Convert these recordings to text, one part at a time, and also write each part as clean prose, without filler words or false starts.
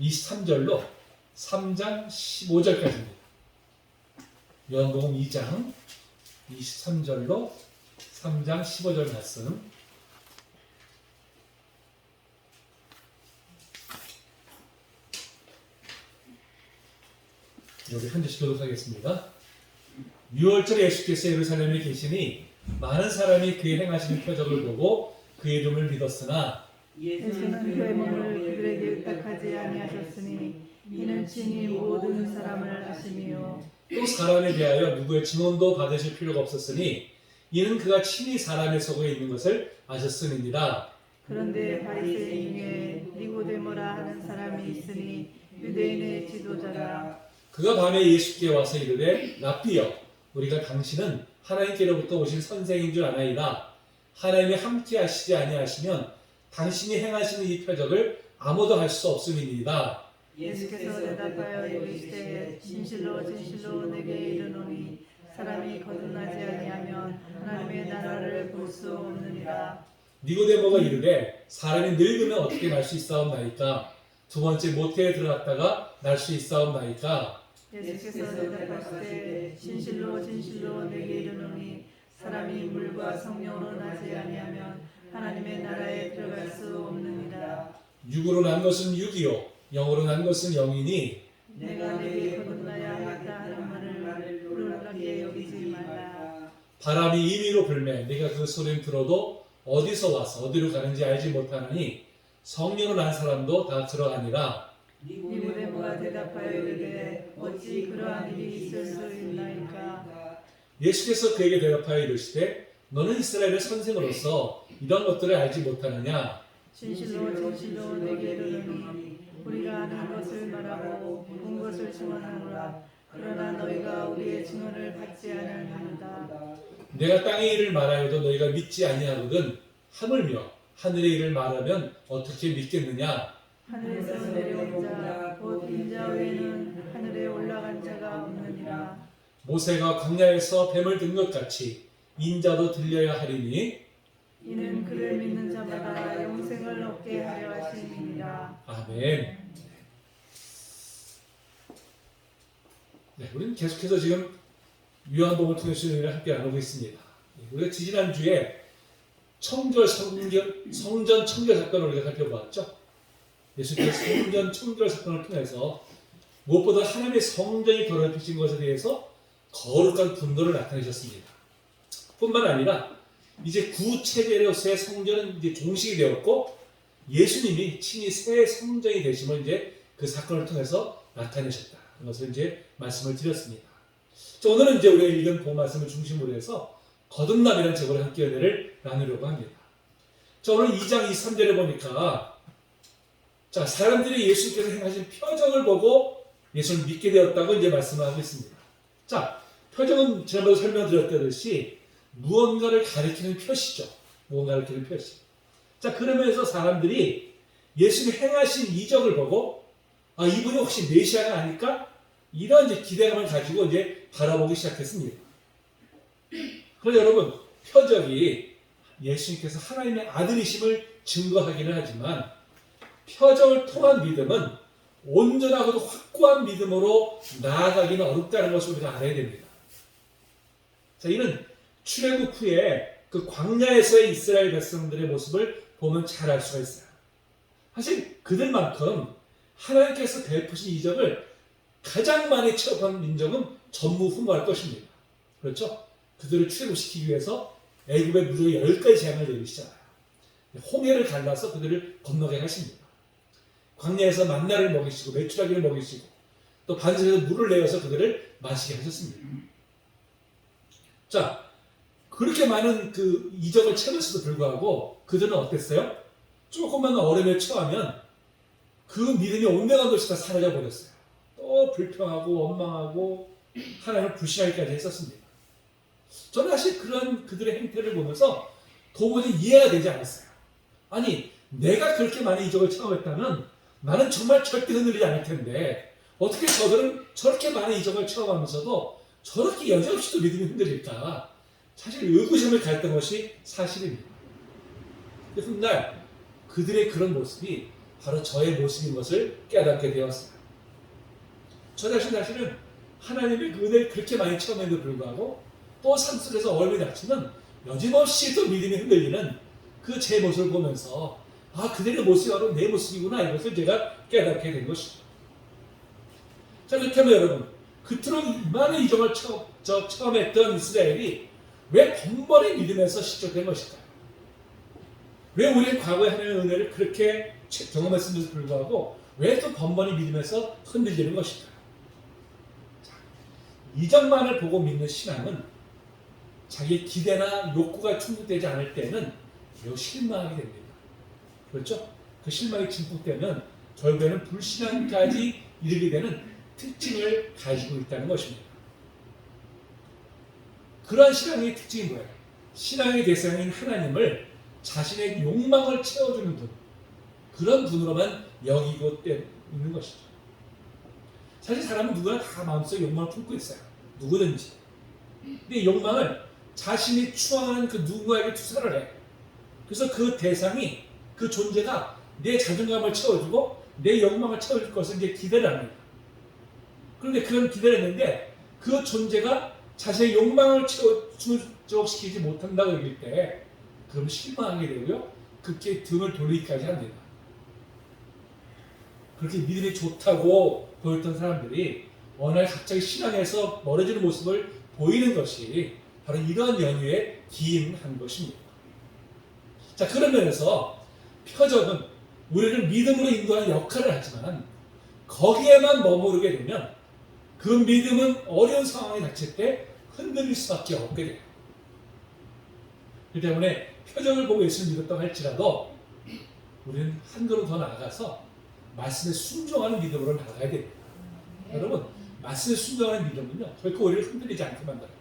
23절로 3장 15절까지입니다. 요한복음 2장 23절로 3장 15절 말씀. 여기 한 절씩 교독하겠습니다. 6월절에 예수께서 예루살렘에 계시니 많은 사람이 그의 행하시는 표적을 보고 그의 이름을 믿었으나 예수는 그의 몸을 그들에게 의탁하지 아니하셨으니 이는 친히 모든 사람을 아심이요 또 사람에 대하여 누구의 증언도 받으실 필요가 없었으니 이는 그가 친히 사람의 속에 있는 것을 아셨음이니라. 그런데 바리새인 중에 니고데모라 하는 사람이 있으니 유대인의 지도자라. 그가 밤에 예수께 와서 이르되 랍비여 우리가 당신은 하나님께로부터 오신 선생인 줄 아나이다. 하나님이 함께 하시지 아니하시면 당신이 행하시는 이 표적을 아무도 할 수 없음이니이다. 예수께서 대답하여 이르시되 진실로 진실로 내게 이르노니 사람이 거듭나지 아니하면 하나님의 나라를 볼 수 없느니라. 니고데모가 이르되 사람이 늙으면 어떻게 날 수 있사옵나이까? 두 번째 모태에 들어갔다가 날 수 있사옵나이까? 예수께서 대답하시되 진실로 진실로 내게 이르노니 사람이 물과 성령으로 나지 아니하면 하나님의 나라에 들어갈 수 없느니라. 육으로 난 것은 육이요 영으로 난 것은 영이니 내가 내게 거듭나야 하겠다 하는 말을 놀랍게 여기지 말라. 바람이 임의로 불매 네가 그 소리를 들어도 어디서 와서 어디로 가는지 알지 못하느니 성령으로 난 사람도 다 들어가니라. 니고데모가 대답하여 이르되 어찌 그러한 일이 있을 수 있나이까. 예수께서 그에게 대답하여 이르시되 너는 이스라엘의 선생으로서 이런 것들을 알지 못하느냐? 진실로 진실로 내게 이르노니 우리가 아는 것을 말하고 본 것을 증언하노라. 그러나 너희가 우리의 증언을 받지 아니하는다. 내가 땅의 일을 말하여도 너희가 믿지 아니하거든 하물며 하늘의 일을 말하면 어떻게 믿겠느냐? 하늘에서 내려온 자 곧 인자 외에는 하늘에 올라간 자가 없느니라. 모세가 광야에서 뱀을 든 것 같이 인자도 들려야 하리니 이는 그를 믿는 자마다 영생을 얻게 하려 하심이니라. 아멘. 네, 우리는 계속해서 지금 요한복음을 통해서 은혜를 함께 나누고 있습니다. 우리가 지지난주에 성전 청결 사건을 우리가 살펴보았죠. 예수께서 성전 청결 사건을 통해서 무엇보다 하나님의 성전이 더럽혀진 것에 대해서 거룩한 분노를 나타내셨습니다. 뿐만 아니라 이제 구체제로서의 성전은 이제 종식이 되었고 예수님이 친히 새 성전이 되심을 이제 그 사건을 통해서 나타내셨다. 그것을 이제 말씀을 드렸습니다. 자, 오늘은 이제 우리가 읽은 본 말씀을 중심으로 해서 거듭남이라는 제목으로 함께 은혜를 나누려고 합니다. 자, 오늘 2장 23절에 보니까 자, 사람들이 예수께서 행하신 표적을 보고 예수를 믿게 되었다고 이제 말씀을 하고 있습니다. 자, 표적은 지난번에 설명드렸듯이 무언가를 가리키는 표시죠. 무언가를 가리키는 표시. 자, 그러면서 사람들이 예수님이 행하신 이적을 보고 아, 이분이 혹시 메시아가 아닐까? 이런 이제 기대감을 가지고 이제 바라보기 시작했습니다. 그런데 여러분, 표적이 예수님께서 하나님의 아들이심을 증거하기는 하지만 표적을 통한 믿음은 온전하고도 확고한 믿음으로 나아가기는 어렵다는 것을 우리가 알아야 됩니다. 자, 이는 출애굽 후에 그 광야에서의 이스라엘 백성들의 모습을 보면 잘 알 수가 있어요. 사실 그들만큼 하나님께서 베푸신 이적을 가장 많이 체험한 민족은 전무후무할 것입니다. 그렇죠? 그들을 출애굽시키기 위해서 애굽에 무려 10가지 재앙을 내리시잖아요. 홍해를 갈라서 그들을 건너게 하십니다. 광야에서 만나를 먹이시고 메추라기를 먹이시고 또 반석에서 물을 내어서 그들을 마시게 하셨습니다. 자, 그렇게 많은 그 이적을 체험했음에도 불구하고 그들은 어땠어요? 조금만 어려움에 처하면 그 믿음이 온데간 곳이 다 사라져 버렸어요. 또 불평하고 원망하고 하나님을 불신하기까지 했었습니다. 저는 사실 그런 그들의 행태를 보면서 도무지 이해가 되지 않았어요. 아니, 내가 그렇게 많은 이적을 체험했다면 나는 정말 절대 흔들리지 않을 텐데 어떻게 저들은 저렇게 많은 이적을 체험하면서도 저렇게 여지없이도 믿음이 흔들릴까? 사실 의구심을 가했던 것이 사실입니다. 그래서 훗날 그들의 그런 모습이 바로 저의 모습인 것을 깨닫게 되었어요. 저 자신은 하나님의 그 은혜를 그렇게 많이 체험해도 불구하고 또 삶 속에서 어려움이 닥치면 여지없이 또 믿음이 흔들리는 그 제 모습을 보면서 아, 그들의 모습이 바로 내 모습이구나, 이것을 제가 깨닫게 된 것이죠. 자, 그렇다면 여러분, 그토록 많은 이정을 체험했던 이스라엘이 왜 번번이 믿음에서 실족된 것일까요? 왜 우리의 과거의 하나님의 은혜를 그렇게 경험했음에도 불구하고 왜 또 번번이 믿음에서 흔들리는 것일까요? 자, 이전만을 보고 믿는 신앙은 자기의 기대나 욕구가 충족되지 않을 때는 매우 실망하게 됩니다. 그렇죠? 그 실망이 증폭되면 결국에는 불신앙까지 이르게 되는 특징을 가지고 있다는 것입니다. 그러한 신앙의 특징이 뭐예요? 신앙의 대상인 하나님을 자신의 욕망을 채워주는 분, 그런 분으로만 여기고 있는 것이죠. 사실 사람은 누구나 다 마음속에 욕망을 품고 있어요. 누구든지. 근데 이 욕망을 자신이 추앙하는 그 누구에게 투사를 해. 그래서 그 대상이, 그 존재가 내 자존감을 채워주고 내 욕망을 채워줄 것을 이제 기대를 합니다. 그런데 그런 기대를 했는데 그 존재가 자신의 욕망을 충족시키지 못한다고 얘기할 때 그럼 실망하게 되고요. 그렇게 등을 돌리기까지 합니다. 그렇게 믿음이 좋다고 보였던 사람들이 어느 날 갑자기 신앙에서 멀어지는 모습을 보이는 것이 바로 이러한 연유에 기인한 것입니다. 자, 그런 면에서 표적은 우리를 믿음으로 인도하는 역할을 하지만 거기에만 머무르게 되면 그 믿음은 어려운 상황이 닥칠 때 흔들릴 수밖에 없게 돼요. 그렇기 때문에 표적을 보고 예수를 믿었다고 할지라도 우리는 한 걸음 더 나아가서 말씀에 순종하는 믿음으로 나아가야 됩니다. 여러분, 말씀에 순종하는 믿음은요, 결코 우리를 흔들리지 않게 만들어요.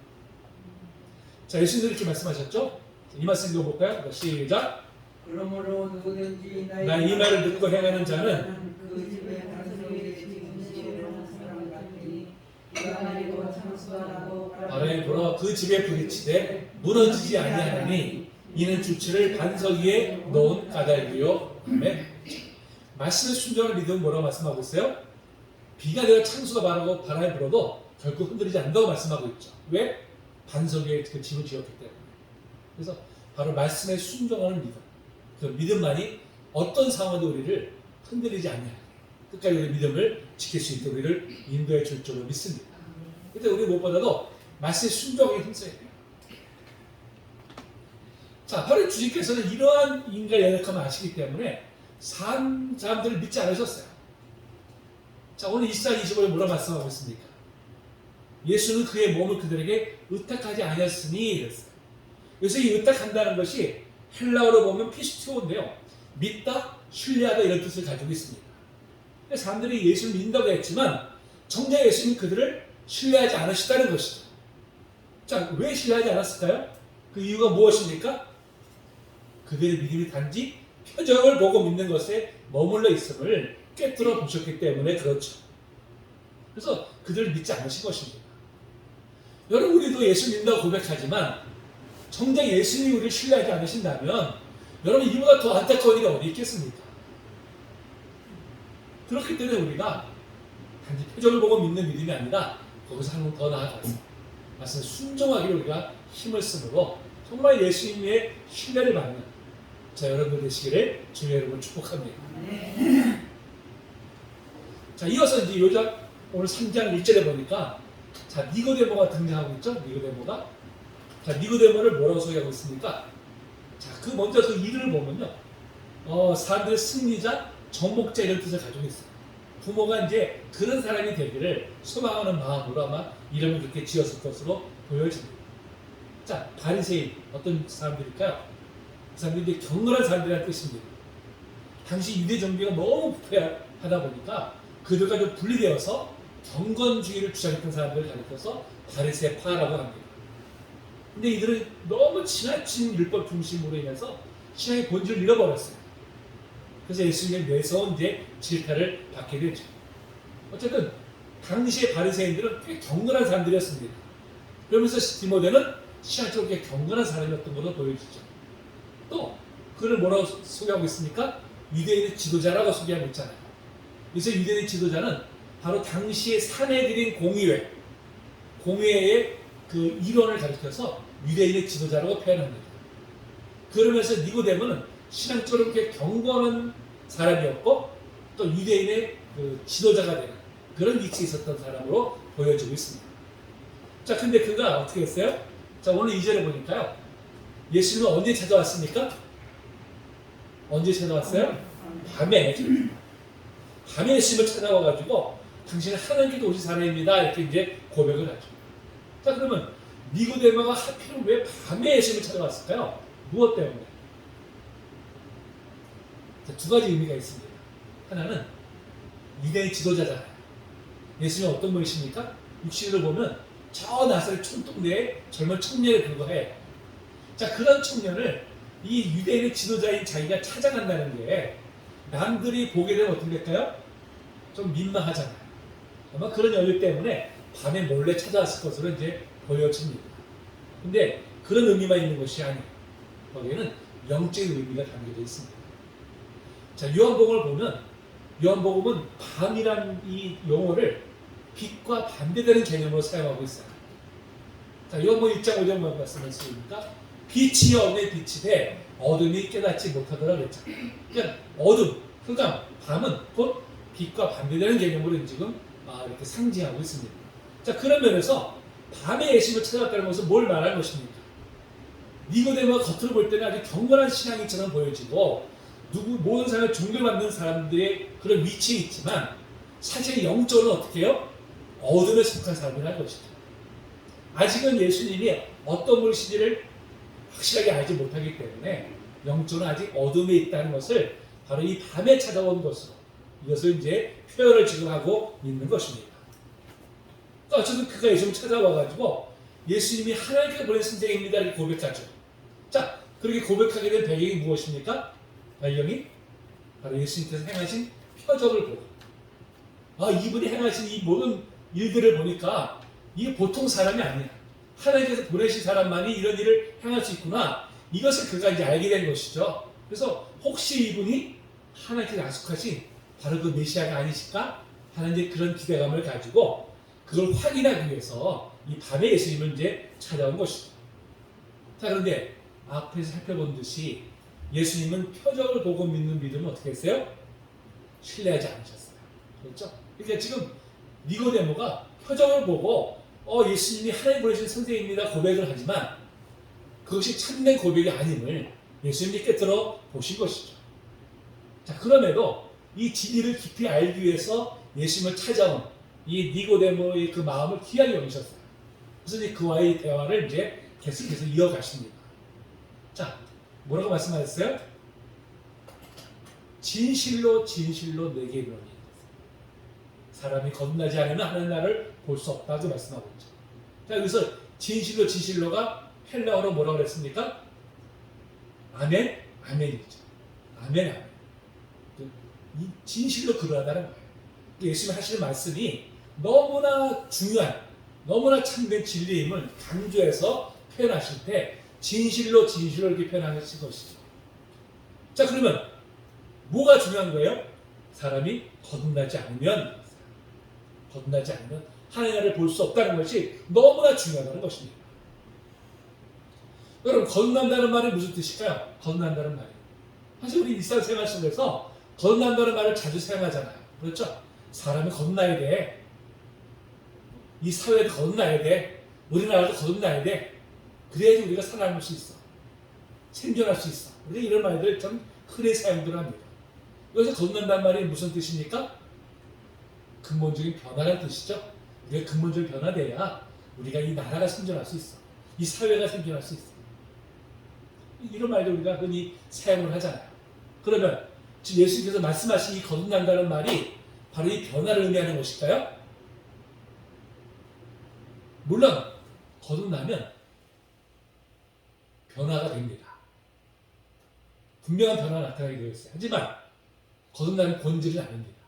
자, 예수님이 이렇게 말씀하셨죠? 이 말씀 읽어볼까요? 시작. 그러므로 누구든지 나 이 말을 듣고 행하는 자는 그 집에 반석에 지은 사람 같으니 이가 말이고 창수하라고 바람이 불어 그 집에 부딪히되 무너지지 아니하나니 이는 주체를 반석 위에 놓은 까닭이요. 아멘. 말씀에 순종하는 믿음은 뭐라고 말씀하고 있어요? 비가 내려 창수가 바라고 바람이 불어도 결코 흔들리지 않는다고 말씀하고 있죠. 왜? 반석 위에 그 집을 지었기 때문에. 그래서 바로 말씀에 순종하는 믿음, 그 믿음만이 어떤 상황도 우리를 흔들리지 않냐, 끝까지 우리 믿음을 지킬 수 있도록 우리를 인도해 줄 줄로 믿습니다. 그때 우리 무엇보다도 말씀에 순종하기 힘써야 돼요. 자, 바로 주님께서는 이러한 인간의 연약함을 아시기 때문에 사람들을 믿지 않으셨어요. 자, 오늘 24, 25에 뭐라 말씀하고 있습니까? 예수는 그의 몸을 그들에게 의탁하지 아니었으니 이랬어요. 그래서 이 의탁한다는 것이 헬라어로 보면 피스티오인데요. 믿다, 신뢰하다 이런 뜻을 가지고 있습니다. 사람들이 예수를 믿는다고 했지만 정작 예수님은 그들을 신뢰하지 않으시다는 것이죠. 자, 왜 신뢰하지 않았을까요? 그 이유가 무엇입니까? 그들의 믿음이 단지 표적을 보고 믿는 것에 머물러 있음을 꿰뚫어 보셨기 때문에 그렇죠. 그래서 그들을 믿지 않으신 것입니다. 여러분, 우리도 예수 믿는다고 고백하지만 정작 예수님이 우리를 신뢰하지 않으신다면 여러분, 이보다 더 안타까운 일이 어디 있겠습니까? 그렇기 때문에 우리가 단지 표적을 보고 믿는 믿음이 아니라 거기서 한 번 더 나아가서 말씀에 순종하기를 우리가 힘을 쓰므로 정말 예수님의 신뢰를 받는 자, 여러분들 되시기를 주의 이름으로 축복합니다. 자, 이어서 이제 요장 오늘 3장 1절에 보니까 자, 니고데모가 등장하고 있죠? 니고데모가. 자, 니고데모를 뭐라고 소개하고 있습니까? 자, 그 먼저 그 이름을 보면요. 사람들의 승리자, 정복자 이런 뜻을 가지고 있어요. 부모가 이제 그런 사람이 되기를 소망하는 마음으로 아마 이름을 그렇게 지었을 것으로 보여집니다. 자, 바리새인 어떤 사람들일까요? 그 사람들이 이제 경건한 사람들이라는 뜻입니다. 당시 유대 정비가 너무 부패하다 보니까 그들과 좀 분리되어서 경건주의를 주장했던 사람들을 가리켜서 바리새파라고 합니다. 근데 이들은 너무 지나친 율법 중심으로 인해서 신앙의 본질을 잃어버렸어요. 그래서 예수님의 매서운 이제 질타를 받게 되죠. 어쨌든 당시의 바리새인들은 꽤 경건한 사람들이었습니다. 그러면서 디모데는 신앙적으로 꽤 경건한 사람이었던 것으로 보여지죠. 또 그를 뭐라고 소개하고 있습니까? 유대인의 지도자라고 소개하고 있잖아요. 그래서 유대인의 지도자는 바로 당시의 사내들인 공회의 그 일원을 가리켜서 유대인의 지도자라고 표현합니다. 그러면서 니고데모는 신앙적으로 그렇게 경건한 사람이었고 또 유대인의 그 지도자가 되는 그런 위치에 있었던 사람으로 보여지고 있습니다. 자, 근데 그가 어떻게 했어요? 자, 오늘 2절에 보니까요. 예수님은 언제 찾아왔습니까? 언제 찾아왔어요? 밤에 예수님을 찾아와가지고 당신은 하나님께서 오신 사람입니다. 이렇게 이제 고백을 하죠. 자, 그러면 니고데모가 하필 왜 밤에 예수님을 찾아왔을까요? 무엇 때문에? 자, 두 가지 의미가 있습니다. 하나는 유대의 지도자잖아요. 예수님은 어떤 분이십니까? 육신으로 보면 저 나사렛 촌동네의 젊은 청년에 불과해요. 자, 그런 청년을 이 유대인의 지도자인 자기가 찾아간다는 게 남들이 보게 되면 어떻게 될까요? 좀 민망하잖아요. 아마 그런 여유 때문에 밤에 몰래 찾아왔을 것으로 이제 보여집니다. 근데 그런 의미만 있는 것이 아니에요. 거기에는 영적인 의미가 담겨져 있습니다. 자, 요한복음을 보면 요한복음은 밤이란 이 용어를 빛과 반대되는 개념으로 사용하고 있어요. 자, 요한복음 1장 5절 말씀하십니까? 빛이 없는 빛이 돼 어둠이 깨닫지 못하더라 그랬잖아요. 그러니까 어둠, 흑암, 밤은 곧 빛과 반대되는 개념으로 지금 이렇게 상징하고 있습니다. 자, 그런 면에서 밤에 예수님을 찾아왔다는 것은 뭘 말하는 것입니까? 니고데모가 겉으로 볼 때는 아주 경건한 신앙인처럼 보여지고 모든 사람을 존경받는 사람들의 그런 위치에 있지만 사실 영적으로는 어떻게 해요? 어둠에 속한 사람이라는 것이죠. 아직은 예수님이 어떤 분이신지를 확실하게 알지 못하기 때문에 영적으로는 아직 어둠에 있다는 것을 바로 이 밤에 찾아온 것으로 이것을 이제 표현을 지금 하고 있는 것입니다. 어쨌든 그가 예수님 찾아와가지고 예수님이 하나님께서 보낸 선생입니다 이렇게 고백하죠. 자, 그렇게 고백하게 된 배경이 무엇입니까? 배경이 바로 예수님께서 행하신 표적을 보고 이분이 행하신 이 모든 일들을 보니까 이게 보통 사람이 아니야. 하나님께서 보내신 사람만이 이런 일을 행할 수 있구나. 이것을 그가 이제 알게 된 것이죠. 그래서 혹시 이분이 하나님께서 약속하신 바로 그 메시아가 아니실까 하는 이제 그런 기대감을 가지고 그걸 확인하기 위해서 이 밤에 예수님을 이제 찾아온 것이죠. 자, 그런데 앞에서 살펴본 듯이 예수님은 표적을 보고 믿는 믿음은 어떻게 했어요? 신뢰하지 않으셨어요. 그렇죠? 그러니까 지금 니고데모가 표적을 보고 예수님이 하나님 보내신 선생님입니다 고백을 하지만 그것이 참된 고백이 아님을 예수님이 깨뜨려 보신 것이죠. 자, 그럼에도 이 진리를 깊이 알기 위해서 예수님을 찾아온 이 니고데모의 그 마음을 귀하게 여기셨어요. 그래서 이제 그와의 대화를 이제 계속해서 이어가십니다. 자, 뭐라고 말씀하셨어요? 진실로 진실로 내게 이르노니 사람이 거듭나지 않으면 하나님 나라를 볼 수 없다고 말씀하고 있죠. 자, 여기서 진실로 진실로가 헬라어로 뭐라고 그랬습니까? 아멘, 아멘이죠. 아멘, 아멘. 이 진실로 그러하다는 거예요. 예수님이 하시는 말씀이 너무나 중요한, 너무나 참된 진리임을 강조해서 표현하실 때 진실로 진실로 이렇게 표현하신 것이죠. 자, 그러면 뭐가 중요한 거예요? 사람이 거듭나지 않으면 하나님 나라를 볼 수 없다는 것이 너무나 중요하다는 것입니다. 여러분, 거듭난다는 말이 무슨 뜻일까요? 거듭난다는 말이 사실 우리 일상생활 속에서 거듭난다는 말을 자주 사용하잖아요. 그렇죠? 사람이 거듭나야 돼. 이 사회도 거듭나야 돼. 우리나라도 거듭나야 돼. 그래야지 우리가 살아남을 수 있어. 생존할 수 있어. 우리가 이런 말들 좀 흔히 사용들 합니다. 여기서 거듭난다는 말이 무슨 뜻입니까? 근본적인 변화라는 뜻이죠. 우리가 근본적인 변화돼야 우리가 이 나라가 생존할 수 있어. 이 사회가 생존할 수 있어. 이런 말들 우리가 흔히 사용을 하잖아요. 그러면 지금 예수님께서 말씀하신 이 거듭난다는 말이 바로 이 변화를 의미하는 것일까요? 물론 거듭나면 변화가 됩니다. 분명한 변화가 나타나게 되어 있어요. 하지만 거듭나는 본질은 아닙니다.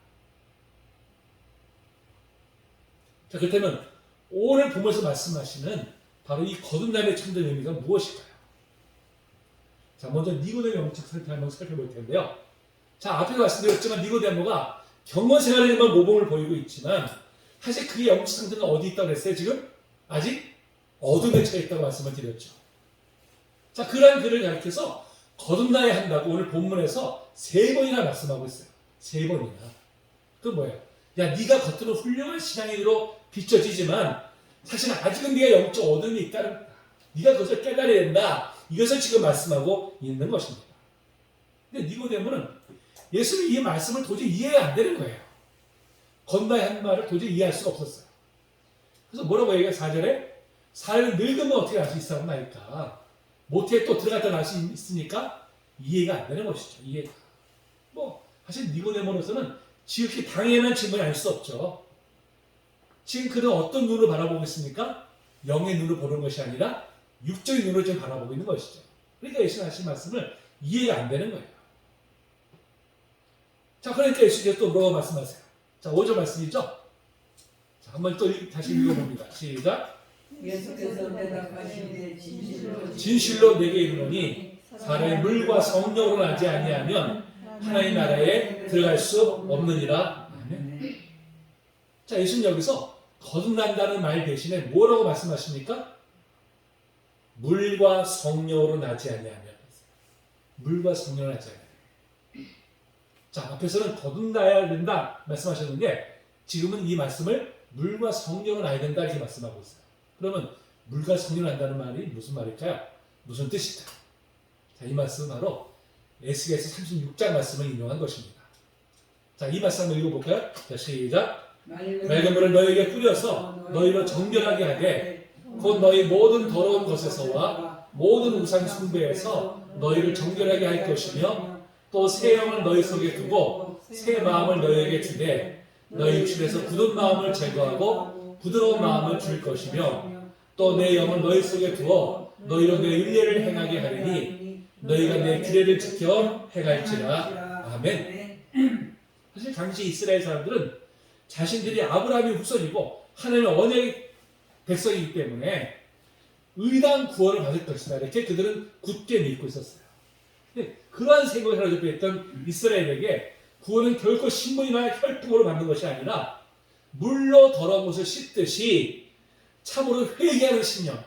자, 그렇다면 오늘 본문에서 말씀하시는 바로 이 거듭남의 참된 의미가 무엇일까요? 자, 먼저 니고데모 영적 상태 한번 살펴볼 텐데요. 자, 앞에서 말씀드렸지만 니고데모가 경건 생활에만 모범을 보이고 있지만 사실 그의 영적 상태는 어디 있다고 했어요? 지금 아직 어둠에 처해 있다고 말씀을 드렸죠. 자, 그러한 그를 가르쳐서 거듭나야 한다고 오늘 본문에서 3번이나 말씀하고 있어요. 3번이나. 그 뭐예요? 야, 네가 겉으로 훌륭한 신앙인으로 비춰지지만 사실 아직은 네가 영적 어둠이 있다는 거다. 네가 그것을 깨달아야 된다. 이것을 지금 말씀하고 있는 것입니다. 근데 니고데모는 예수님이 이 말씀을 도저히 이해가 안 되는 거예요. 건너야 하는 말을 도저히 이해할 수가 없었어요. 그래서 뭐라고 얘기해요? 4절에 사람이 늙으면 어떻게 알 수 있사옵 나이까? 모태에 또 들어갔다 나올 수 있으니까 이해가 안 되는 것이죠. 이해가. 뭐 사실 니고데모로서는 지극히 당연한 질문이 아닐 수 없죠. 지금 그는 어떤 눈으로 바라보고 있습니까? 영의 눈으로 보는 것이 아니라 육적인 눈으로 지금 바라보고 있는 것이죠. 그러니까 예수님 하신 말씀을 이해가 안 되는 거예요. 자, 그러니까 예수님께서 또 뭐라고 말씀하세요? 자, 5절 말씀이죠? 자, 한번 또 다시 읽어봅니다. 시작. 예수께서 대답하시되 진실로 내게 이르노니 사람이 물과 성령으로 나지 아니하면 하나님 나라에 들어갈 수 없느니라. 아멘. 자, 예수님 여기서 거듭난다는 말 대신에 뭐라고 말씀하십니까? 물과 성령으로 나지 아니하면. 물과 성령으로 나지 아니하면. 자, 앞에서는 거듭나야 된다 말씀하셨는데 지금은 이 말씀을 물과 성령으로 나야 된다 이렇게 말씀하고 있어요. 그러면 물과 성령을 한다는 말이 무슨 말일까요? 무슨 뜻일까요? 자, 이 말씀은 바로 에스겔서 36장 말씀을 인용한 것입니다. 자, 이 말씀 한번 읽어볼까요? 자, 시작. 맑은 물을 너희에게 뿌려서 너희를 정결하게 하되 곧 너희 모든 더러운 것에서와 모든 우상 숭배에서 너희를 정결하게 할 것이며 또 새 영을 너희 속에 두고 새 마음을 너희에게 주되 너희 육신에서 굳은 마음을 제거하고 부드러운 마음을 줄 것이며 또 내 영을 너희 속에 두어 너희로 내 윤례를 행하게 하리니 너희가 내 규례를 지켜 행할지라. 아멘. 사실 당시 이스라엘 사람들은 자신들이 아브라함의 후손이고 하나님의 언약의 백성이기 때문에 의당 구원을 받을 것이다 이렇게 그들은 굳게 믿고 있었어요. 그러한 생각을 가지고 있던 이스라엘에게 구원은 결코 신문이나 혈통으로 받는 것이 아니라 물로 더러운 것을 씻듯이 참으로 회개하는 심령에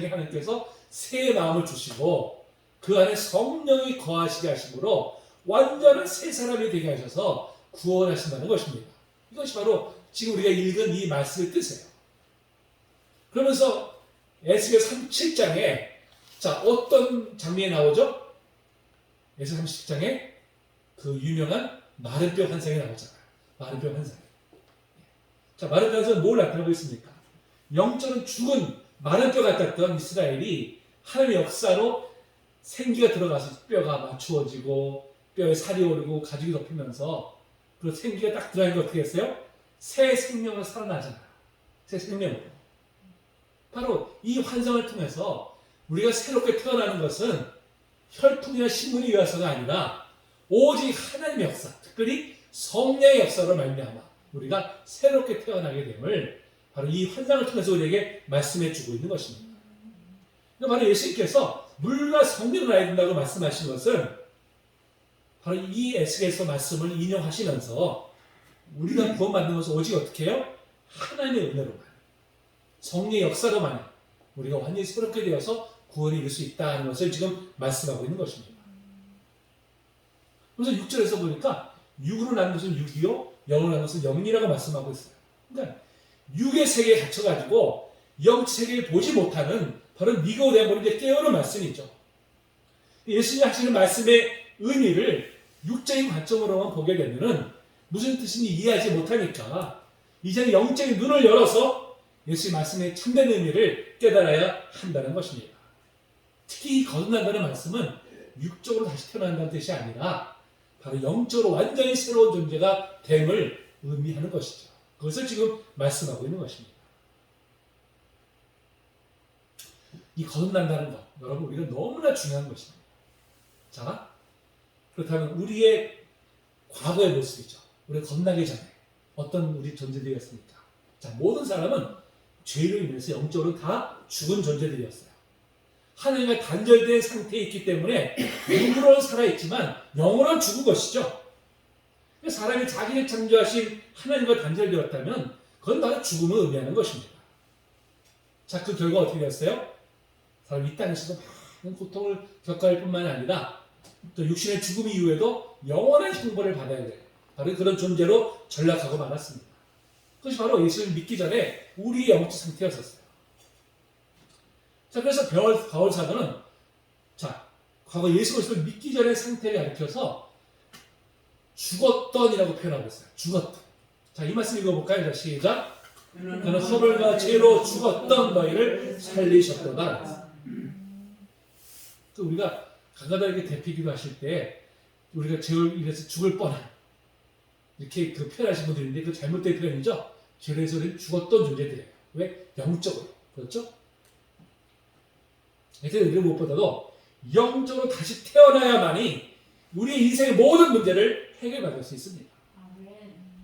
하나님께서 새 마음을 주시고 그 안에 성령이 거하시게 하심으로 완전한 새 사람이 되게 하셔서 구원하신다는 것입니다. 이것이 바로 지금 우리가 읽은 이 말씀의 뜻이에요. 그러면서 에스겔 37장에 자, 어떤 장면이 나오죠? 에스겔 37장에 그 유명한 마른 뼈 환상이 나오잖아요. 마른 뼈 환상. 자, 마른 뼈 환상은 뭘 나타내고 있습니까? 영적으로 죽은 마른 뼈 같았던 이스라엘이 하나님의 역사로 생기가 들어가서 뼈가 맞추어지고 뼈에 살이 오르고 가죽이 덮이면서 그 생기가 딱 들어가는 게 어떻게 했어요? 새 생명으로 살아나잖아요. 새 생명으로. 바로 이 환상을 통해서 우리가 새롭게 태어나는 것은 혈통이나 신분에 의해서가 아니라 오직 하나님의 역사, 특별히 성령의 역사로 말미암아 우리가 새롭게 태어나게 됨을 바로 이 환상을 통해서 우리에게 말씀해 주고 있는 것입니다. 바로 예수님께서 물과 성령을 알아야 된다고 말씀하신 것은 바로 이 에스겔서 말씀을 인용하시면서 우리가 구원받는 것은 오직 어떻게 해요? 하나님의 은혜로만, 성령의 역사로만 우리가 완전히 새롭게 되어서 구원에 이룰 수 있다는 것을 지금 말씀하고 있는 것입니다. 그래서 6절에서 보니까 육으로 난 것은 육이요, 영으로 난 것은 영이라고 말씀하고 있어요. 그러니까 육의 세계에 갇혀가지고 영 세계를 보지 못하는 바로 니고데모에게 깨우는 말씀이죠. 예수님이 하시는 말씀의 의미를 육적인 관점으로만 보게 되면은 무슨 뜻인지 이해하지 못하니까 이제는 영적인 눈을 열어서 예수님 말씀의 참된 의미를 깨달아야 한다는 것입니다. 특히 거듭난다는 말씀은 육적으로 다시 태어난다는 뜻이 아니라 바로 영적으로 완전히 새로운 존재가 됨을 의미하는 것이죠. 그것을 지금 말씀하고 있는 것입니다. 이 거듭난다는 것, 여러분 우리가 너무나 중요한 것입니다. 자, 그렇다면 우리의 과거의 모습이죠. 우리가 거듭나기 전에 어떤 우리 존재들이었습니까? 자, 모든 사람은 죄로 인해서 영적으로 다 죽은 존재들이었어요. 하나님과 단절된 상태에 있기 때문에 육으로 살아있지만 영원한 죽은 것이죠. 사람이 자기를 창조하신 하나님과 단절되었다면 그건 바로 죽음을 의미하는 것입니다. 자, 그 결과 어떻게 되었어요? 사람이 이 땅에서도 많은 고통을 겪어야 할 뿐만 아니라 또 육신의 죽음 이후에도 영원한 형벌을 받아야 돼요. 바로 그런 존재로 전락하고 말았습니다. 그것이 바로 예수를 믿기 전에 우리의 영적 상태였었어요. 자, 그래서 바울 사도는 자, 과거 예수 그리스도를 믿기 전의 상태를 가리켜서 죽었던이라고 표현하고 있어요. 죽었던. 자, 이 말씀 읽어볼까요? 자, 시작. 그는 허물과 죄로 죽었던 너희를 살리셨도다. 우리가 가가다에게 대피기도 하실 때 우리가 죄를 인해서 죽을 뻔한 이렇게 그 표현하신 분들이 있는데 그 잘못된 표현이죠. 죄로 해서 죽었던 존재들이에요. 왜? 영적으로. 그렇죠? 그래서 우리는 무엇보다도 영적으로 다시 태어나야만이 우리의 인생의 모든 문제를 해결받을 수 있습니다.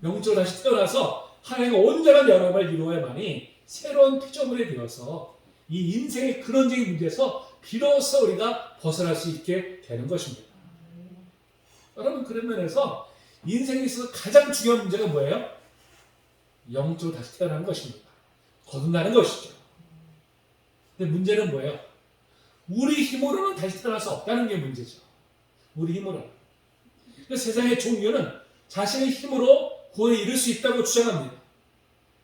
영적으로 다시 태어나서 하나님의 온전한 연합을 이루어야만이 새로운 피조물이 되어서 이 인생의 근원적인 문제에서 비로소 우리가 벗어날 수 있게 되는 것입니다. 여러분, 그런 면에서 인생에 있어서 가장 중요한 문제가 뭐예요? 영적으로 다시 태어나는 것입니다. 거듭나는 것이죠. 근데 문제는 뭐예요? 우리 힘으로는 다시 태어날 수 없다는 게 문제죠. 우리 힘으로. 세상의 종교는 자신의 힘으로 구원에 이를 수 있다고 주장합니다.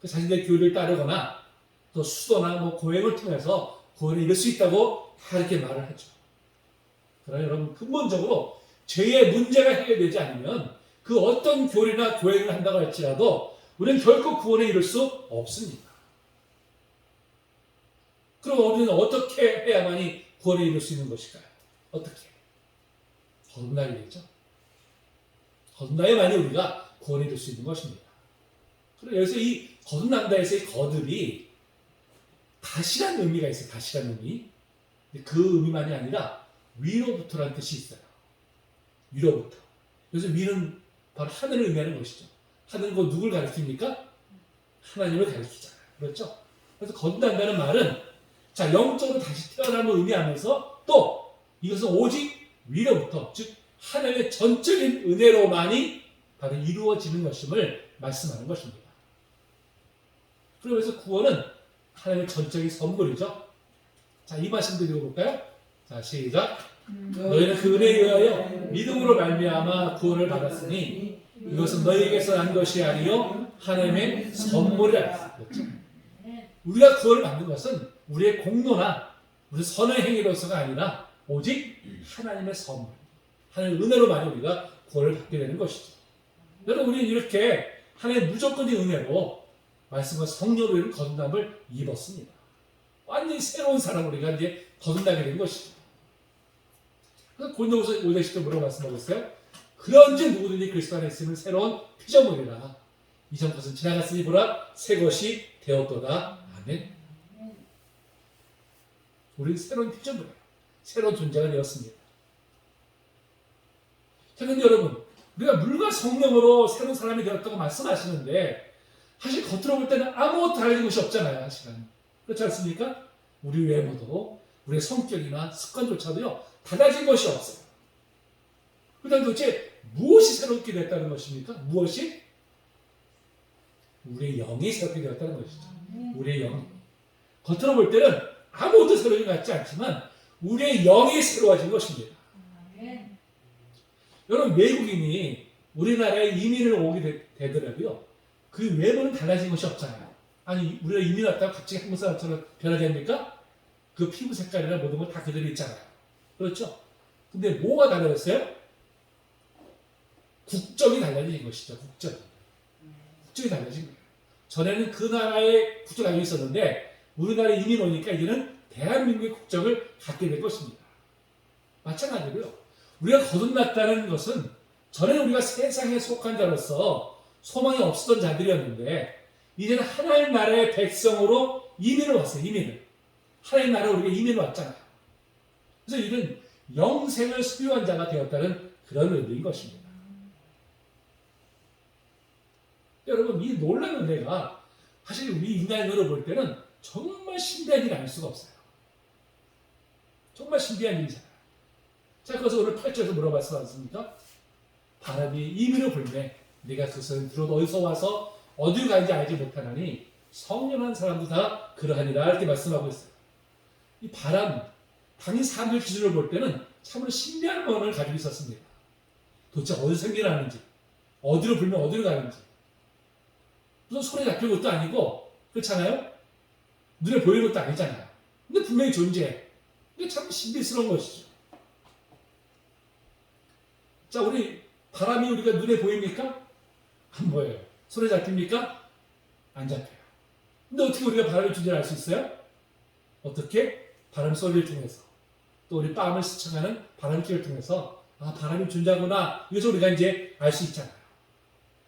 자신의 교리를 따르거나 또 수도나 고행을 통해서 구원에 이를 수 있다고 다 이렇게 말을 하죠. 그러나 여러분, 근본적으로 죄의 문제가 해결되지 않으면 그 어떤 교리나 고행을 한다고 할지라도 우리는 결코 구원에 이를 수 없습니다. 그럼 우리는 어떻게 해야만이 구원에 이를 수 있는 것일까요? 어떻게? 거듭나야겠죠. 거듭나야만이 우리가 구원에 이를 수 있는 것입니다. 그래서 여기서 이 거듭난다에서의 거듭이 다시라는 의미가 있어요. 다시라는 의미. 그 의미만이 아니라 위로부터라는 뜻이 있어요. 위로부터. 그래서 위는 바로 하늘을 의미하는 것이죠. 하늘은 누굴 가리킵니까? 하나님을 가리키잖아요. 그렇죠? 그래서 거듭난다는 말은 자, 영적으로 다시 태어남을 의미하면서 또 이것은 오직 위로부터, 즉 하나님의 전적인 은혜로만이 바로 이루어지는 것임을 말씀하는 것입니다. 그래서 구원은 하나님의 전적인 선물이죠. 자, 이 말씀 드려볼까요? 자, 시작. 너희는 그 은혜에 의하여 믿음으로 말미암아 구원을 받았으니 이것은 너희에게서 난 것이 아니요 하나님의 선물이라. 그렇죠? 우리가 구원을 받는 것은 우리의 공로나 우리 선의 행위로서가 아니라 오직 하나님의 선물, 하나님의 은혜로만 우리가 구원을 받게 되는 것이죠. 여러분, 우리는 이렇게 하나님의 무조건적인 은혜로 말씀과 성령으로 거듭남을 입었습니다. 완전히 새로운 사람 우리가 이제 거듭나게 된 것이죠. 그래서 고린도후서 5장 10절 뭐라고 말씀하고 있어요? 그런지 누구든지 그리스도 안에 있으면 새로운 피조물이라. 이전 것은 지나갔으니 보라 새 것이 되었도다. 아멘. 우리는 새로운 피조물이에요. 새로운 존재가 되었습니다. 자, 근데 여러분, 우리가 물과 성령으로 새로운 사람이 되었다고 말씀하시는데 사실 겉으로 볼 때는 아무것도 달라진 것이 없잖아요. 사실은. 그렇지 않습니까? 우리 외모도 우리의 성격이나 습관조차도요 달라진 것이 없어요. 그다음 도대체 무엇이 새롭게 됐다는 것입니까? 무엇이? 우리의 영이 새롭게 되었다는 것이죠. 우리의 영. 겉으로 볼 때는 아무것도 새로운 것 같지 않지만 우리의 영이 새로워진 것입니다. 여러분, 외국인이 우리나라에 이민을 오게 되더라도요 그 외모는 달라진 것이 없잖아요. 아니, 우리가 이민 왔다고 갑자기 한국 사람처럼 변하지 않습니까? 그 피부 색깔이나 모든 건 다 그대로 있잖아요. 그렇죠? 근데 뭐가 달라졌어요? 국적이 달라진 것이죠. 국적이 달라진 거예요. 전에는 그 나라의 국적을 가지고 있었는데 우리나라에 이민 오니까 이제는 대한민국의 국적을 갖게 될 것입니다. 마찬가지로요. 우리가 거듭났다는 것은 전에는 우리가 세상에 속한 자로서 소망이 없었던 자들이었는데 이제는 하나님 나라의 백성으로 이민을 왔어요. 하나님 나라로 우리가 이민을 왔잖아요. 그래서 이는 영생을 소유한 자가 되었다는 그런 의미인 것입니다. 여러분, 이 놀라운 은혜가 사실 우리 인간으로 볼 때는 정말 신비한 일이 아닐 수가 없어요. 정말 신비한 일이잖아요. 자, 그래서 오늘 8절에서 물어봤지 않습니까? 바람이 임의로 불매 네가 그 소리를 들어도 어디서 와서 어디로 가는지 알지 못하나니 성령한 사람도 다 그러하니라 이렇게 말씀하고 있어요. 이 바람, 당연히 사람들 기준으로 볼 때는 참으로 신비한 모양을 가지고 있었습니다. 도대체 어디서 생겨나는지, 어디로 불면 어디로 가는지, 무슨 손에 잡힌 것도 아니고, 그렇잖아요? 눈에 보이는 것도 아니잖아요. 근데 분명히 존재해. 이게 참 신비스러운 것이죠. 자, 우리 바람이 우리가 눈에 보입니까? 안 보여요. 손에 잡힙니까? 안 잡혀요. 근데 어떻게 우리가 바람의 존재를 알 수 있어요? 어떻게? 바람 소리를 통해서. 또 우리 뺨을 스쳐가는 바람길을 통해서 아, 바람이 존재하구나. 이것을 우리가 이제 알 수 있잖아요.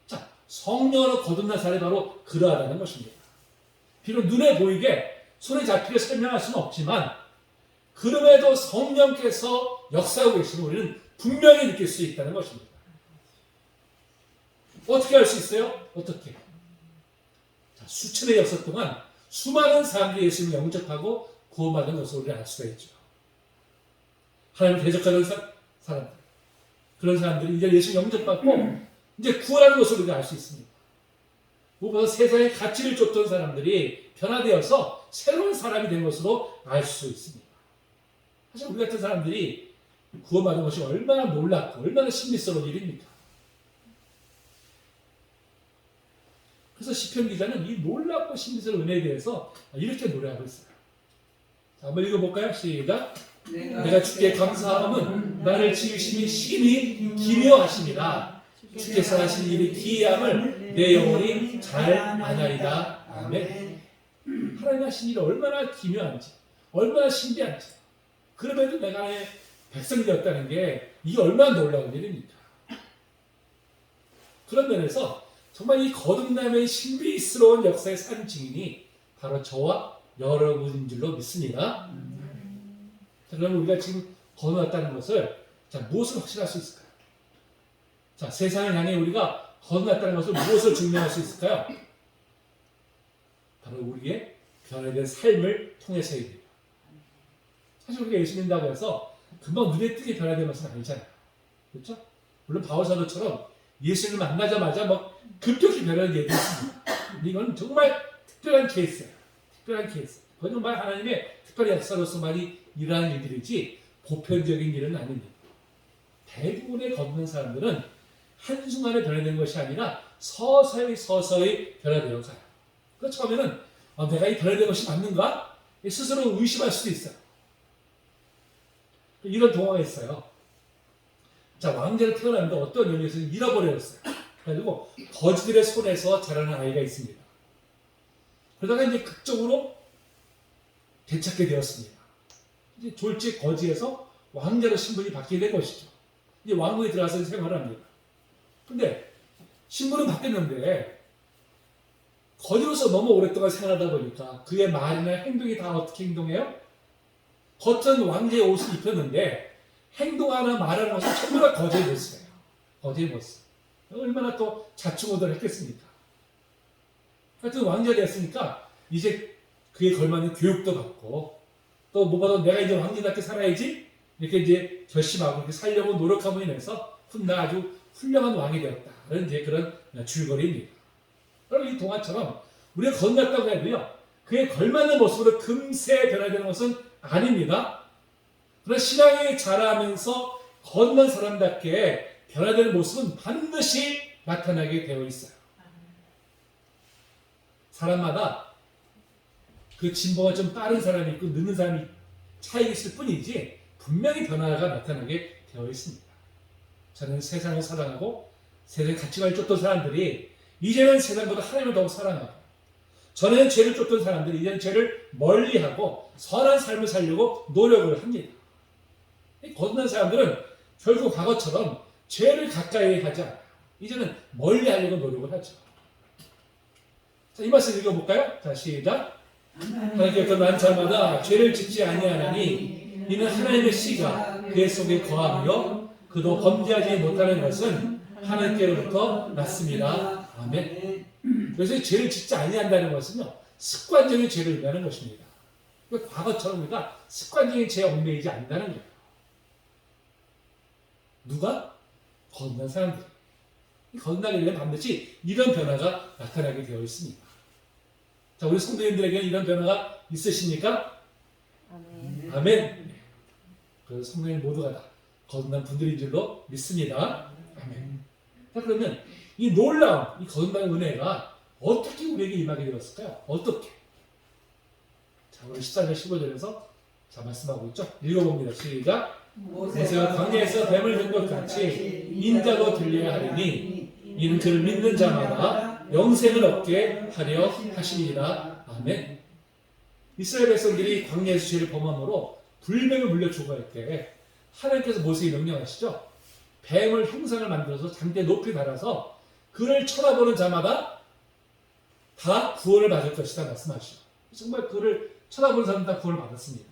자, 성령으로 거듭난 사람이 바로 그러하다는 것입니다. 비록 눈에 보이게 손에 잡히게 설명할 수는 없지만 그럼에도 성령께서 역사하고 계시는 우리는 분명히 느낄 수 있다는 것입니다. 어떻게 알 수 있어요? 어떻게? 자, 수천의 역사 동안 수많은 사람들이 예수님을 영접하고 구원받은 것을 우리가 알 수가 있죠. 하나님을 대적하는 사람들, 그런 사람들이 이제 예수 영접받고 이제 구원하는 것을 우리가 알 수 있습니다. 무엇보다 세상의 가치를 쫓던 사람들이 변화되어서 새로운 사람이 된 것으로 알 수 있습니다. 사실 우리 같은 사람들이 구원받은 것이 얼마나 놀랍고 얼마나 신비스러운 일입니까? 그래서 시편 기자는 이 놀랍고 신비스러운 은혜에 대해서 이렇게 노래하고 있어요. 자, 한번 읽어볼까요? 시작. 내가 주께 감사함은 나를 지으심이 심히 기묘하심이라. 주께서 하신 일이 기이함을 내 영혼이 잘 아나이다. 아멘. 하나님 하신 일이 얼마나 기묘한지, 얼마나 신비한지, 그럼에도 내가 백성이 되었다는 게 이게 얼마나 놀라운 일입니까? 그런 면에서 정말 이 거듭남의 신비스러운 역사의 산 증인이 바로 저와 여러분인 줄로 믿습니다. 자, 그러면 우리가 지금 거듭났다는 것을 무엇을 확신할 수 있을까요? 자, 세상을 향해 우리가 거듭났다는 것을 무엇을 증명할 수 있을까요? 바로 우리의 변화된 삶을 통해서입니다. 사실 우리가 예수 믿는다고 해서 금방 눈에 띄게 변화된 것은 아니잖아요. 그렇죠? 물론 바울 사도처럼 예수를 만나자마자 막 급격히 변하는 얘기가 있습니다. 근데 이건 정말 특별한 케이스예요. 특별한 케이스. 그건 정말 하나님의 특별한 역사로서만이 일어나는 일들이지 보편적인 일은 아닙니다. 대부분의 거듭난 사람들은 한순간에 변화되는 것이 아니라 서서히 변화되어 가요. 그 처음에는 내가 이 변화된 것이 맞는가? 스스로 의심할 수도 있어요. 이런 동화가 있어요. 자, 왕자를 태어났는데 어떤 연유에서 잃어버렸어요. 그래가지고 거지들의 손에서 자라는 아이가 있습니다. 그러다가 이제 극적으로 되찾게 되었습니다. 이제 졸지 거지에서 왕자로 신분이 바뀌게 된 것이죠. 이제 왕국에 들어가서 생활을 합니다. 근데 신분은 바뀌었는데 거지로서 너무 오랫동안 생활하다 보니까 그의 말이나 행동이 다 어떻게 행동해요? 겉은 왕자의 옷을 입혔는데 행동하나 말하는 것은 전부 다 거지의 모습이에요. 거지의 모습. 얼마나 또 자충우돌 했겠습니까? 하여튼 왕자가 됐으니까 이제 그에 걸맞는 교육도 받고 또 무엇보다 내가 이제 왕자답게 살아야지 이렇게 이제 결심하고 이렇게 살려고 노력함으로 인해서 나 아주 훌륭한 왕이 되었다. 그런 이제 그런 줄거리입니다. 그럼 이 동화처럼 우리가 거듭났다고 해도요, 그에 걸맞는 모습으로 금세 변화되는 것은 아닙니다. 그러나 신앙이 자라면서 거듭난 사람답게 변화되는 모습은 반드시 나타나게 되어 있어요. 사람마다 그 진보가 좀 빠른 사람이 있고 늦는 사람이 차이가 있을 뿐이지 분명히 변화가 나타나게 되어 있습니다. 저는 세상을 사랑하고 세상의 가치관을 쫓던 사람들이 이제는 세상보다 하나님을 더욱 사랑하고, 전에는 죄를 쫓던 사람들이 이제는 죄를 멀리하고 선한 삶을 살려고 노력을 합니다. 거듭난 사람들은 결국 과거처럼 죄를 가까이 하지 않아요. 이제는 멀리하려고 노력을 하죠. 자, 이 말씀 읽어볼까요? 자, 시작. 하나님께서 난자마다 죄를 짓지 아니하나니 이는 하나님의 씨가 그의 속에 거하며 그도 범죄하지 못하는 것은 하나님께로부터 났습니다. 아멘. 그래서 죄를 짓지 아니한다는 것은요, 습관적인 죄를 의미하는 것입니다. 과거처럼 우리가 습관적인 죄에 얽매이지 않는다는 거예요. 누가? 거듭난 사람들. 거듭나게 되면 반드시 이런 변화가 나타나게 되어 있습니다. 자, 우리 성도님들에게는 이런 변화가 있으십니까? 아멘. 아멘. 그 성도님 모두가 다 거듭난 분들인 줄로 믿습니다. 아멘. 자, 그러면 이 놀라운 이 거듭난 은혜가 어떻게 우리에게 임하게 되었을까요? 어떻게? 자, 우리 14절 15절에서 자 말씀하고 있죠. 읽어봅니다. 시작. 모세가 광야에서 뱀을 든 것 같이 인자도 들려야 하리니 이는 그를 믿는 자마다 영생을 얻게 하려 하시니라. 아멘. 이스라엘 백성들이 광야에서 죄를 범함으로 불뱀을 물려 죽어갈 때 하나님께서 모세에게 명령하시죠. 뱀을 형상을 만들어서 장대 높이 달아서 그를 쳐다보는 자마다 다 구원을 받을 것이다 말씀하시죠. 정말 그를 쳐다보는 사람 다 구원을 받았습니다.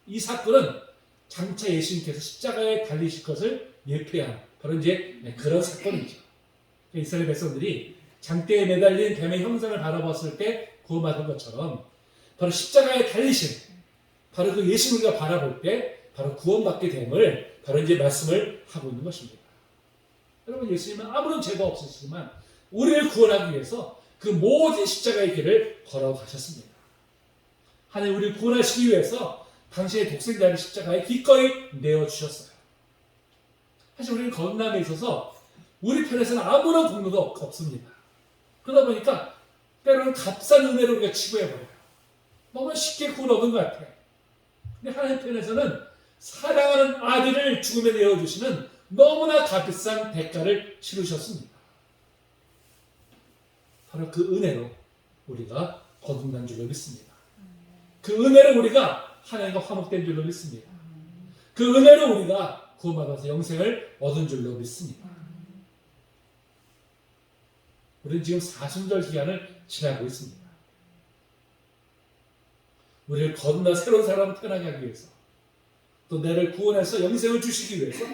이 사건은 장차 예수님께서 십자가에 달리실 것을 예표한 바로 이제 그런 사건이죠. 이스라엘 백성들이 장대에 매달린 뱀의 형상을 바라봤을 때 구원받은 것처럼 바로 십자가에 달리신 바로 그 예수님을 우리가 바라볼 때 바로 구원받게 됨을 바로 이제 말씀을 하고 있는 것입니다. 여러분, 예수님은 아무런 죄가 없으시지만 우리를 구원하기 위해서 그 모든 십자가의 길을 걸어가셨습니다. 하나님 우리를 구원하시기 위해서 당신의 독생자를 십자가에 기꺼이 내어주셨어요. 사실 우리는 거듭남에 있어서 우리 편에서는 아무런 공로도 없습니다. 그러다 보니까 때로는 값싼 은혜로 우리가 치부해버려요. 너무 쉽게 구원 얻은 것 같아요. 근데 하나님 편에서는 사랑하는 아들을 죽음에 내어주시는 너무나 값비싼 대가를 치르셨습니다. 바로 그 은혜로 우리가 거듭난 줄로 믿습니다. 그 은혜로 우리가 하나님과 화목된 줄로 믿습니다. 그 은혜로 우리가 구원받아서 영생을 얻은 줄로 믿습니다. 우리는 지금 사순절 기간을 지나고 있습니다. 우리를 거듭나 새로운 사람을 태어나게 하기 위해서 또 나를 구원해서 영생을 주시기 위해서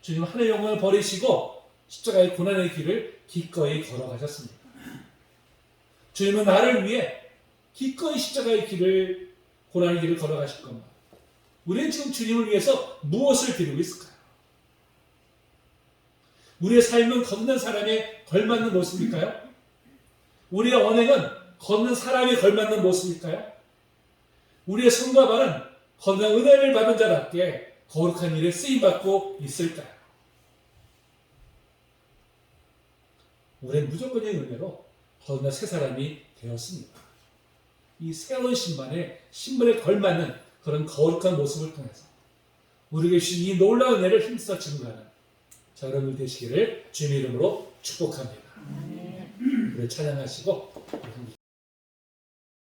주님 하늘의 영광을 버리시고 십자가의 고난의 길을 기꺼이 걸어가셨습니다. 주님은 나를 위해 기꺼이 십자가의 길을 고난의 길을 걸어가실 겁니다. 우리는 지금 주님을 위해서 무엇을 드리고 있을까요? 우리의 삶은 거듭난 사람에 걸맞는 모습일까요? 우리의 언행은 거듭난 사람에 걸맞는 모습일까요? 우리의 손과 발은 거듭난 은혜를 받은 자답게 거룩한 일에 쓰임받고 있을까요? 우리는 무조건의 은혜로 거듭난 새 사람이 되었습니다. 이 새로운 신분에 걸맞는 그런 거룩한 모습을 통해서 우리에게 주신 이 놀라운 은혜를 힘써 증거하는 자, 여러분 되시기를 주님의 이름으로 축복합니다. 우리 찬양하시고